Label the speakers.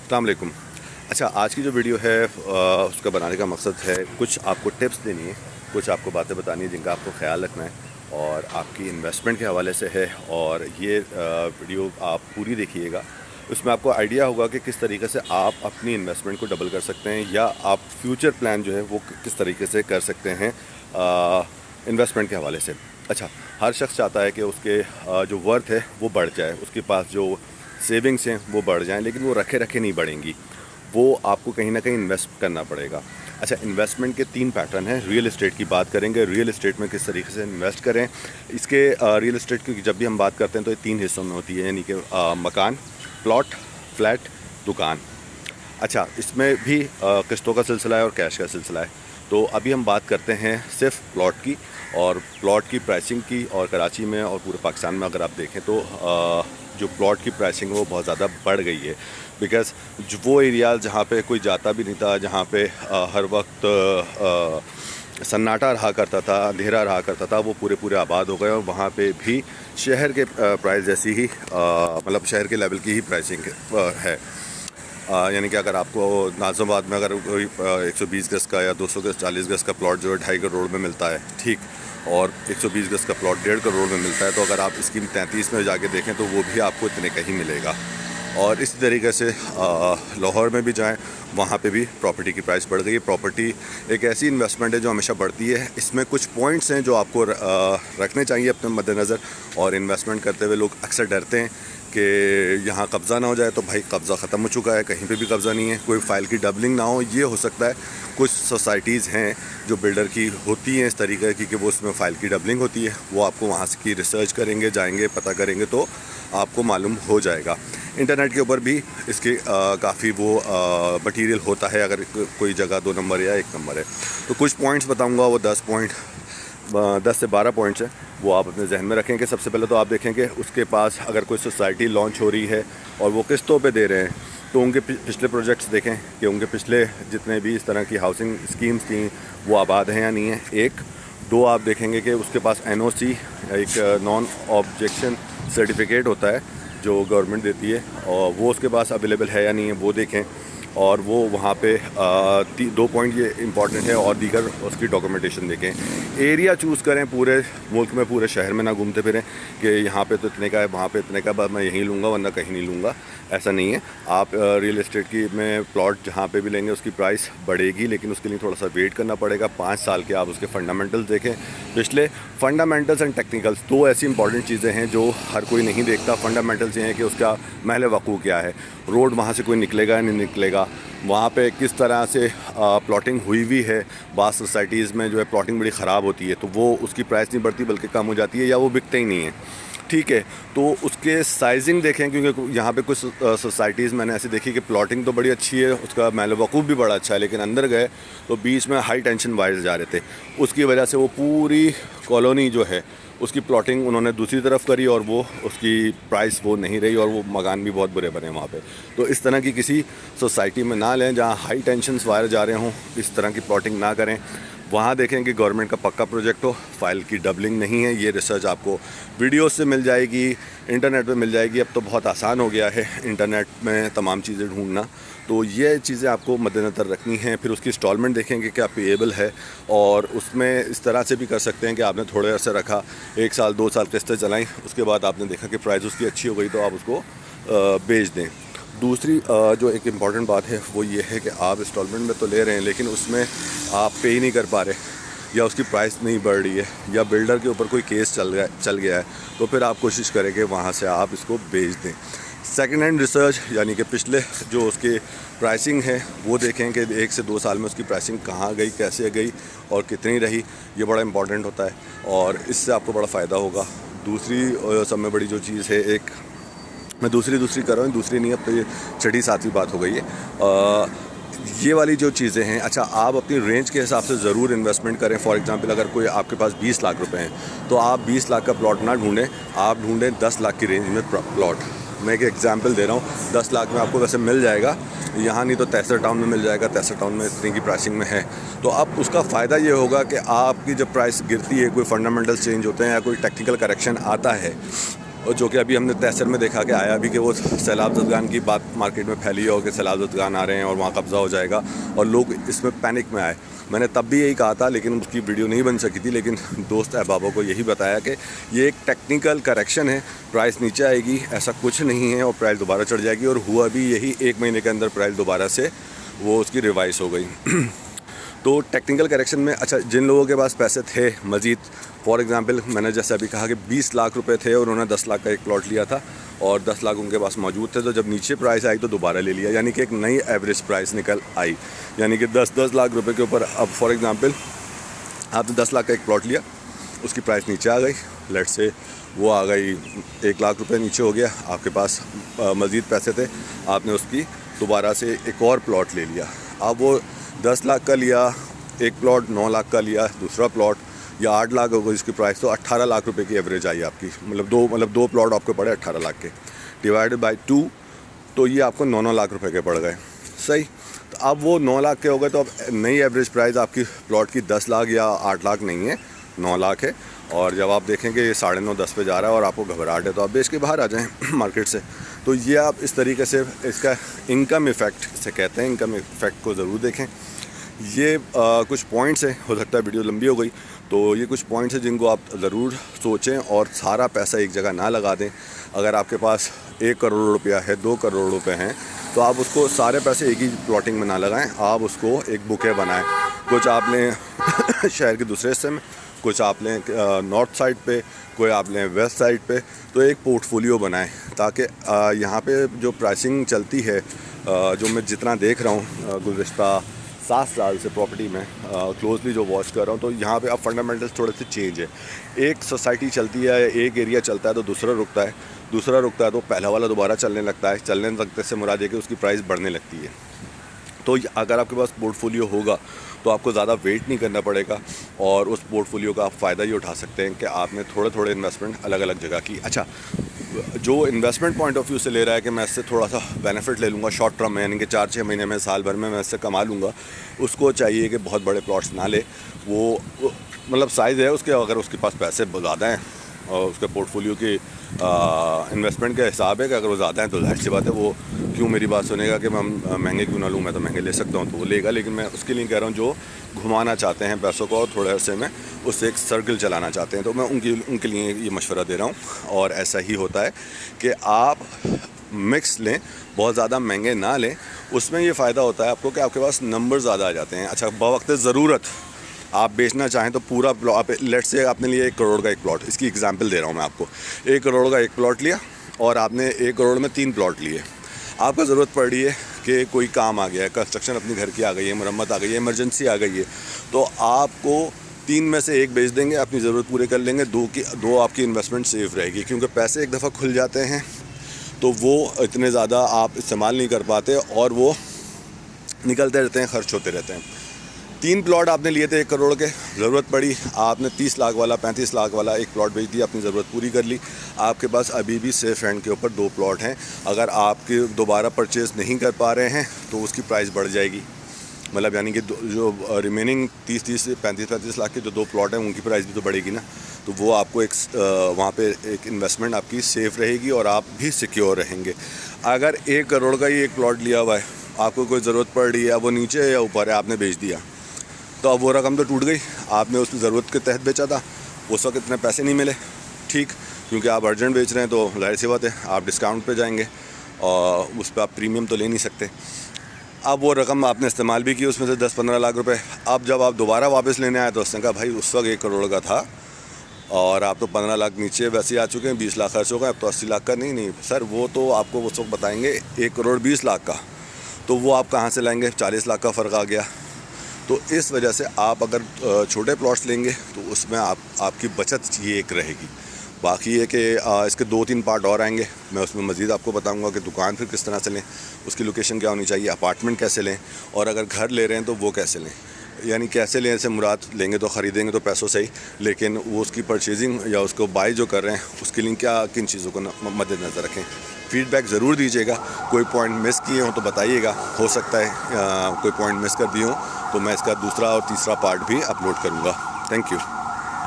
Speaker 1: अस्सलाम वालेकुम। अच्छा, आज की जो वीडियो है उसका बनाने का मकसद है कुछ आपको टिप्स देनी है, कुछ आपको बातें बतानी है जिनका आपको ख्याल रखना है और आपकी इन्वेस्टमेंट के हवाले से है। और ये वीडियो आप पूरी देखिएगा, उसमें आपको आइडिया होगा कि किस तरीके से आप अपनी इन्वेस्टमेंट को डबल कर सकते हैं या आप फ्यूचर प्लान जो है वो किस तरीके से कर सकते हैं इन्वेस्टमेंट के हवाले से। अच्छा, हर शख्स चाहता है कि उसके जो वर्थ है वो बढ़ जाए, उसके पास जो सेविंग्स हैं वो बढ़ जाएं, लेकिन वो रखे रखे नहीं बढ़ेंगी, वो आपको कहीं ना कहीं इन्वेस्ट करना पड़ेगा। अच्छा, इन्वेस्टमेंट के 3 पैटर्न हैं। रियल एस्टेट की बात करेंगे, रियल एस्टेट में किस तरीके से इन्वेस्ट करें। इसके रियल एस्टेट की जब भी हम बात करते हैं तो ये 3 हिस्सों में होती है, यानी कि मकान, प्लॉट, फ्लैट, दुकान। अच्छा, इसमें भी किस्तों का सिलसिला है और कैश का सिलसिला है। तो अभी हम बात करते हैं सिर्फ प्लॉट की, और प्लॉट की प्राइसिंग की। और कराची में और पूरे पाकिस्तान में अगर आप देखें तो जो प्लॉट की प्राइसिंग है वो बहुत ज़्यादा बढ़ गई है, बिकॉज़ जो वो एरिया जहाँ पे कोई जाता भी नहीं था, जहाँ पे हर वक्त सन्नाटा रहा करता था, अंधेरा रहा करता था, वो पूरे पूरे आबाद हो गए। और वहाँ पे भी शहर के प्राइस जैसी ही मतलब शहर के लेवल की ही प्राइसिंग है। यानी कि अगर आपको नाज़िमाबाद में अगर कोई 120 गज़ का या 240 गज़ का प्लॉट जो है 2.5 करोड़ में मिलता है, ठीक, और 120 गज़ का प्लॉट 1.5 करोड़ में मिलता है, तो अगर आप स्कीम 33 में जाके देखें तो वो भी आपको इतने का ही मिलेगा। और इसी तरीके से लाहौर में भी जाएं, वहाँ पे भी प्रॉपर्टी की प्राइस बढ़ गई है। प्रॉपर्टी एक ऐसी इन्वेस्टमेंट है जो हमेशा बढ़ती है। इसमें कुछ पॉइंट्स हैं जो आपको रखने चाहिए अपने मद्देनज़र। और इन्वेस्टमेंट करते हुए लोग अक्सर डरते हैं कि यहाँ कब्ज़ा ना हो जाए, तो भाई कब्ज़ा ख़त्म हो चुका है, कहीं पे भी कब्ज़ा नहीं है, कोई फ़ाइल की डबलिंग ना हो। ये हो सकता है कुछ सोसाइटीज़ हैं जो बिल्डर की होती हैं इस तरीके की कि वो उसमें फ़ाइल की डबलिंग होती है। वो आपको वहाँ की रिसर्च करेंगे, जाएंगे, पता करेंगे तो आपको मालूम हो जाएगा। इंटरनेट के ऊपर भी इसके काफ़ी वो मटीरियल होता है, अगर कोई जगह 2 नंबर या 1 नंबर है। तो कुछ पॉइंट्स बताऊँगा, वो 10 से 12 पॉइंट्स हैं, वो आप अपने जहन में रखें। कि सबसे पहले तो आप देखें कि उसके पास अगर कोई सोसाइटी लॉन्च हो रही है और वो किस्तों पे दे रहे हैं, तो उनके पिछले प्रोजेक्ट्स देखें कि उनके पिछले जितने भी इस तरह की हाउसिंग स्कीम्स थी वो आबाद हैं या नहीं है। 1, 2 आप देखेंगे कि उसके पास NOC, एक नॉन ऑब्जेक्शन सर्टिफिकेट होता है जो गवर्नमेंट देती है, और वो उसके पास अवेलेबल है या नहीं है वो देखें। और वो वहाँ पे 2 पॉइंट ये इंपॉर्टेंट है, और दीगर उसकी डॉक्यूमेंटेशन देखें। एरिया चूज़ करें, पूरे मुल्क में, पूरे शहर में ना घूमते फिरें कि यहाँ पे तो इतने का है, वहाँ पे इतने का, बस मैं यहीं लूँगा वरना कहीं नहीं लूँगा। ऐसा नहीं है। आप रियल एस्टेट की में प्लॉट जहाँ पे भी लेंगे उसकी प्राइस बढ़ेगी, लेकिन उसके लिए थोड़ा सा वेट करना पड़ेगा। 5 साल के आप उसके फंडामेंटल्स देखें पिछले। फंडामेंटल्स एंड टेक्निकल्स 2 ऐसी इंपॉर्टेंट चीज़ें हैं जो हर कोई नहीं देखता। फंडामेंटल्स ये हैं कि उसका महल वक़ूफ़ क्या है, रोड वहाँ से कोई निकलेगा या नहीं निकलेगा, वहाँ पे किस तरह से प्लॉटिंग हुई हुई है। बाज़ सोसाइटीज़ में जो है प्लॉटिंग बड़ी ख़राब होती है, तो वो उसकी प्राइस नहीं बढ़ती बल्कि कम हो जाती है, या वो बिकते ही नहीं है, ठीक है। तो उसके साइजिंग देखें, क्योंकि यहाँ पे कुछ सोसाइटीज़ मैंने ऐसी देखी कि प्लॉटिंग तो बड़ी अच्छी है, उसका महल वक़ूफ़ भी बड़ा अच्छा है, लेकिन अंदर गए तो बीच में हाई टेंशन वायर्स जा रहे थे। उसकी वजह से वो पूरी कॉलोनी जो है उसकी प्लॉटिंग उन्होंने दूसरी तरफ करी, और वो उसकी प्राइस वो नहीं रही, और वो मकान भी बहुत बुरे बने वहाँ पे। तो इस तरह की किसी सोसाइटी में ना लें जहाँ हाई टेंशन वायर जा रहे हों, इस तरह की प्लॉटिंग ना करें। वहाँ देखें कि गवर्नमेंट का पक्का प्रोजेक्ट हो, फ़ाइल की डबलिंग नहीं है। ये रिसर्च आपको वीडियो से मिल जाएगी, इंटरनेट पे मिल जाएगी। अब तो बहुत आसान हो गया है इंटरनेट में तमाम चीज़ें ढूंढना। तो ये चीज़ें आपको मद्देनज़र रखनी हैं। फिर उसकी इंस्टॉलमेंट देखेंगे क्या पेएबल है, और उसमें इस तरह से भी कर सकते हैं कि आपने थोड़े अर्से रखा, 1 साल 2 साल किस्तें चलाई, उसके बाद आपने देखा कि प्राइस उसकी अच्छी हो गई तो आप उसको बेच दें। दूसरी जो एक इम्पॉर्टेंट बात है वो ये है कि आप इंस्टॉलमेंट में तो ले रहे हैं, लेकिन उसमें आप पे ही नहीं कर पा रहे, या उसकी प्राइस नहीं बढ़ रही है, या बिल्डर के ऊपर कोई केस चल गया है, तो फिर आप कोशिश करें कि वहाँ से आप इसको बेच दें। सेकेंड हैंड रिसर्च, यानी कि पिछले जो उसकी प्राइसिंग है वो देखें कि 1 से 2 साल में उसकी प्राइसिंग कहाँ गई, कैसे गई और कितनी रही। ये बड़ा इंपॉर्टेंट होता है, और इससे आपको बड़ा फ़ायदा होगा। दूसरी सब में बड़ी जो चीज़ है, एक मैं दूसरी कर रहा हूँ, दूसरी नहीं, अब तो ये 6ठी 7वीं बात हो गई है। ये वाली जो चीज़ें हैं, अच्छा, आप अपनी रेंज के हिसाब से ज़रूर इन्वेस्टमेंट करें। फॉर एग्जांपल, अगर कोई आपके पास 20 लाख रुपए हैं, तो आप 20 लाख का प्लॉट ना ढूंढें, आप ढूंढें 10 लाख की रेंज में प्लॉट। मैं एक एग्जांपल दे रहा हूँ, 10 लाख में आपको वैसे मिल जाएगा यहाँ, नहीं तो तहसीर टाउन में मिल जाएगा। तहसीर टाउन में इतनी की प्राइसिंग में है, तो अब उसका फ़ायदा ये होगा कि आपकी जब प्राइस गिरती है, कोई फंडामेंटल्स चेंज होते हैं या कोई टेक्निकल करेक्शन आता है, और जो कि अभी हमने तहसीर में देखा कि आया भी कि वो सैलाब ज़दगान की बात मार्केट में फैली हो कि सैलाब ज़दगान आ रहे हैं और वहाँ कब्ज़ा हो जाएगा, और लोग इसमें पैनिक में आए। मैंने तब भी यही कहा था, लेकिन उसकी वीडियो नहीं बन सकी थी, लेकिन दोस्त अहबाबों को यही बताया कि ये एक टेक्निकल करेक्शन है, प्राइस नीचे आएगी, ऐसा कुछ नहीं है, और प्राइस दोबारा चढ़ जाएगी। और हुआ भी यही, 1 महीने के अंदर प्राइस दोबारा से वो उसकी रिवाइज हो गई। तो टेक्निकल करेक्शन में अच्छा, जिन लोगों के पास पैसे थे मज़ीद, फॉर एग्ज़ाम्पल मैंने जैसे अभी कहा कि 20 लाख रुपए थे और उन्होंने 10 लाख का एक प्लॉट लिया था और 10 लाख उनके पास मौजूद थे, तो जब नीचे प्राइस आई तो दोबारा ले लिया, यानी कि एक नई एवरेज प्राइस निकल आई। यानी कि 10 लाख रुपए के ऊपर अब फॉर एग्ज़ाम्पल आपने 10 लाख का एक प्लॉट लिया, उसकी प्राइस नीचे आ गई, लेट से वो आ गई 1 लाख रुपए नीचे हो गया, आपके पास मज़ीद पैसे थे, आपने उसकी दोबारा से एक और प्लॉट ले लिया। अब वो 10 लाख का लिया एक प्लॉट, 9 लाख का लिया दूसरा प्लॉट, या 8 लाख हो गई इसकी प्राइस, तो 18 लाख रुपए की एवरेज आई आपकी। मतलब दो प्लॉट आपको पड़े 18 लाख के, डिवाइडेड बाय 2, तो ये आपको 9 लाख रुपए के पड़ गए। सही, तो अब वो 9 लाख के हो गए, तो अब नई एवरेज प्राइस आपकी प्लॉट की 10 लाख या 8 लाख नहीं है, 9 लाख है। और जब आप देखें कि ये 9.5-10 पे जा रहा है और आपको घबराहट है, तो आप बेच के बाहर आ जाएँ मार्केट से। तो ये आप इस तरीके से इसका इनकम इफ़ेक्ट से कहते हैं, इनकम इफ़ेक्ट को ज़रूर देखें। ये कुछ पॉइंट्स हैं, हो सकता है वीडियो लंबी हो गई, तो ये कुछ पॉइंट्स हैं जिनको आप ज़रूर सोचें और सारा पैसा एक जगह ना लगा दें। अगर आपके पास 1 करोड़ रुपया है, 2 करोड़ रुपए हैं, तो आप उसको सारे पैसे एक ही प्लॉटिंग में ना लगाएं, आप उसको एक बुके बनाएं। कुछ आप लें शहर के दूसरे हिस्से में, कुछ आप लें नॉर्थ साइड पे, कोई आप लें वेस्ट साइड पे, तो एक पोर्टफोलियो बनाएं, ताकि यहाँ पे जो प्राइसिंग चलती है, जो मैं जितना देख रहा हूँ गुज़िश्ता 7 साल से प्रॉपर्टी में क्लोजली जो वॉच कर रहा हूँ, तो यहाँ पे अब फंडामेंटल्स थोड़े से चेंज है। एक सोसाइटी चलती है, एक एरिया चलता है तो दूसरा रुकता है, दूसरा रुकता है तो पहला वाला दोबारा चलने लगता है। चलने लगते से मुराद है कि उसकी प्राइस बढ़ने लगती है। तो अगर आपके पास पोर्टफोलियो होगा तो आपको ज़्यादा वेट नहीं करना पड़ेगा और उस पोर्टफोलियो का आप फ़ायदा ये उठा सकते हैं कि आपने थोड़े थोड़े इन्वेस्टमेंट अलग अलग जगह की। अच्छा, जो इन्वेस्टमेंट पॉइंट ऑफ व्यू से ले रहा है कि मैं इससे थोड़ा सा बेनिफिट ले लूँगा शॉर्ट टर्म में, यानी कि 4-6 महीने में, साल भर में मैं इससे कमा लूँगा, उसको चाहिए कि बहुत बड़े प्लॉट्स ना ले। वो मतलब साइज़ है उसके, अगर उसके पास पैसे ज़्यादा हैं और उसके पोर्टफोलियो की इन्वेस्टमेंट के हिसाब है कि अगर वो ज़्यादा है तो जाहिर सी बात है वो क्यों मेरी बात सुनेगा कि मैं महंगे क्यों ना लूँ, मैं तो महंगे ले सकता हूँ, तो वो लेगा। लेकिन मैं उसके लिए कह रहा हूँ जो घुमाना चाहते हैं पैसों को और थोड़े अरसे में उससे एक सर्कल चलाना चाहते हैं, तो मैं उनके लिए ये मशवरा दे रहा हूँ। और ऐसा ही होता है कि आप मिक्स लें, बहुत ज़्यादा महंगे ना लें। उसमें ये फ़ायदा होता है आपको कि आपके पास नंबर ज़्यादा आ जाते हैं। अच्छा, बवक्त ज़रूरत आप बेचना चाहें तो पूरा प्लॉट, लेट से आपने लिया 1 करोड़ का एक प्लॉट, इसकी एग्जांपल दे रहा हूँ मैं आपको। 1 करोड़ का एक प्लॉट लिया और आपने 1 करोड़ में 3 प्लॉट लिए। आपको ज़रूरत पड़ रही है कि कोई काम आ गया है, कंस्ट्रक्शन अपनी घर की आ गई है, मरम्मत आ गई है, इमरजेंसी आ गई है, तो आपको 3 में से 1 बेच देंगे, अपनी ज़रूरत पूरे कर लेंगे, 2 आपकी इन्वेस्टमेंट सेफ रहेगी। क्योंकि पैसे एक दफ़ा खुल जाते हैं तो वो इतने ज़्यादा आप इस्तेमाल नहीं कर पाते और वो निकलते रहते हैं, खर्च होते रहते हैं। 3 प्लॉट आपने लिए थे 1 करोड़ के, ज़रूरत पड़ी, आपने 30 लाख वाला, 35 लाख वाला एक प्लॉट बेच दिया, अपनी ज़रूरत पूरी कर ली। आपके पास अभी भी सेफ हैंड के ऊपर 2 प्लॉट हैं। अगर आपके दोबारा परचेज़ नहीं कर पा रहे हैं तो उसकी प्राइस बढ़ जाएगी। मतलब यानी कि जो रिमेनिंग 30 से 35 लाख के जो 2 प्लॉट हैं उनकी प्राइस भी तो बढ़ेगी ना। तो वो आपको एक वहाँ पे एक इन्वेस्टमेंट आपकी सेफ़ रहेगी और आप भी सिक्योर रहेंगे। अगर 1 करोड़ का ही एक प्लॉट लिया हुआ है, आपको कोई ज़रूरत पड़ रही है, वो नीचे है या ऊपर है, आपने बेच दिया, तो अब वो रकम तो टूट गई। आपने उसकी ज़रूरत के तहत बेचा था, उस वक्त इतने पैसे नहीं मिले, ठीक, क्योंकि आप अर्जेंट बेच रहे हैं तो जाहिर सी बात है आप डिस्काउंट पे जाएंगे और उस पर आप प्रीमियम तो ले नहीं सकते। अब वो रकम आपने इस्तेमाल भी की, उसमें से 10-15 लाख रुपए। अब जब आप दोबारा वापस लेने आए तो उसने कहा भाई उस वक्त 1 करोड़ का था और आप तो 15 लाख नीचे वैसे ही आ चुके हैं, 20 लाख खर्च हो गए, अब तो 80 लाख का। नहीं सर, वो तो आपको उस वक्त बताएंगे 1 करोड़ 20 लाख का, तो वो आप कहाँ से लाएंगे, 40 लाख का फ़र्क आ गया। तो इस वजह से आप अगर छोटे प्लॉट्स लेंगे तो उसमें आपकी बचत ये एक रहेगी। बाकी ये कि इसके 2-3 पार्ट और आएंगे, मैं उसमें मज़ीद आपको बताऊंगा कि दुकान फिर किस तरह से लें, उसकी लोकेशन क्या होनी चाहिए, अपार्टमेंट कैसे लें, और अगर घर ले रहे हैं तो वो कैसे लें। यानी कैसे लें से मुराद, लेंगे तो ख़रीदेंगे तो पैसों से ही, लेकिन वो उसकी परचेजिंग या उसको बाय जो कर रहे हैं उसके लिए क्या किन चीज़ों को मद्देनज़र रखें। फ़ीडबैक ज़रूर दीजिएगा, कोई पॉइंट मिस किए हों तो बताइएगा, हो सकता है कोई पॉइंट मिस कर दिए हों तो मैं इसका दूसरा और तीसरा पार्ट भी अपलोड करूँगा। Thank you.